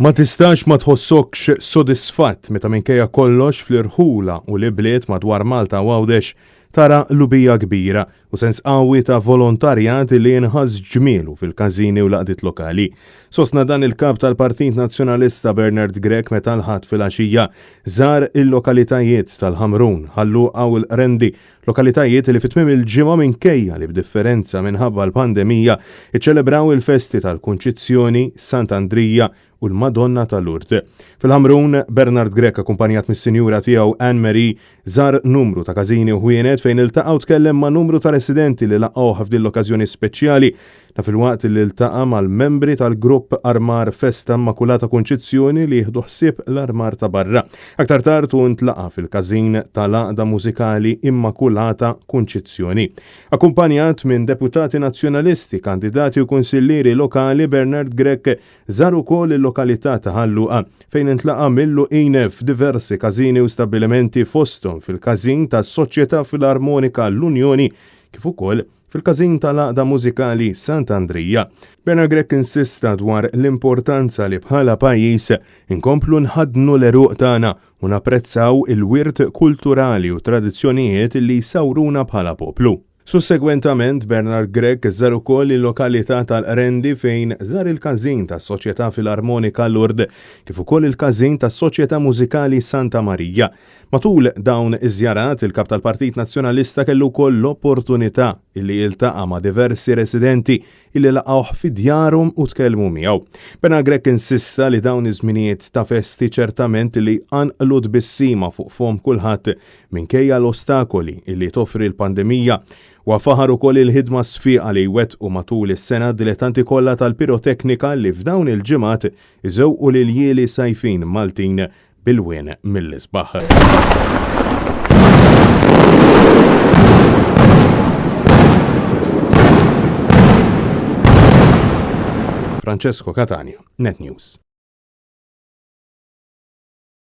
Ma tistax ma tħossokx sodisfatt meta minkejja kollox fl-irħula u l-ibliet madwar Malta u Għawdex tara lubija kbira u sens qawwi ta' volontarjat li jinħass ġmielu fil-każini u laqdiet lokali. Sostna dan il-kap tal-Partit Nazzjonalista Bernard Grech meta l-ħadd fil-għaxija żar il-lokalitajiet tal-Ħamrun, Ħalluqa u l-Rendi, lokalitajiet li fit-tmiem il-ġimgħa minkejja li b'differenza minħabba l-pandemija iċċelebraw il-festi tal-Kunċizzjoni, Sant'Andrija u l-Madonna tal-Lurd. Fil-Ħamrun, Bernard Grech akkumpanjat mis-sinjura tiegħu Anne Marie żar numru ta' każini u ħwienet fejn iltaqgħu tkellem ma' numru ta' residenti li laqgħu f'din l-okkażjoni speċjali ta' fil-waqt li iltaqa' mal-membri tal-grupp Armar Festa Immakulata Kunċizzjoni li jieħdu ħsieb l-armar ta' barra. Aktar tard ntlaqa' fil-każin tal-għaqda mużikali Immakulata Kunċizzjoni. Akkumpanjat minn deputati nazzjonalisti, kandidati u kunsillieri lokali, Bernard Grech żar ukoll il-lokalità ta' Ħalluqa fejn intlaqa' mill-luqin f'diversi każini u stabbilimenti fosthom fil-każin tas-Soċjetà Filarmonika l-Unjoni kif ukoll fil-każin tal-għaqda mużikali Sant'Andrija. Bernard Grech insista dwar l-importanza li bħala pajjiż inkomplu nħadnu l-eruq tagħna u napprezzaw il-wirt kulturali u tradizzjonijiet li jsawruna bħala poplu. Sussegwentament, Bernard Grech żar ukoll il-lokalità tal-Rendi fejn żar il-każin tas-Soċjetà Filarmonika Lurd kif ukoll il-każin tas-Soċjetà Mużikali Santa Marija. Matul dawn iż-żjarat il-kap tal-Partit Nazzjonalista kellu wkoll l-opportunità illi jiltaqa' ma' diversi residenti illi laqgħuh fid-djarhom u tkellmu miegħu. Bernard Grech insista li dawn iż-żminijiet ta' festi ċertament li anqlu tbissima fuq fhom kulħadd minkejja l-ostakoli illi toffri l-pandemija. Wa faħar ukoll il-ħidma sfiqa li jwettqu matul is-sena dilettanti kollha tal-piroteknika li f'dawn il-ġimgħat iżewqu lil jieli sajfin Maltin bil-wien mill-isbaħ. Francesco Catania, Net News.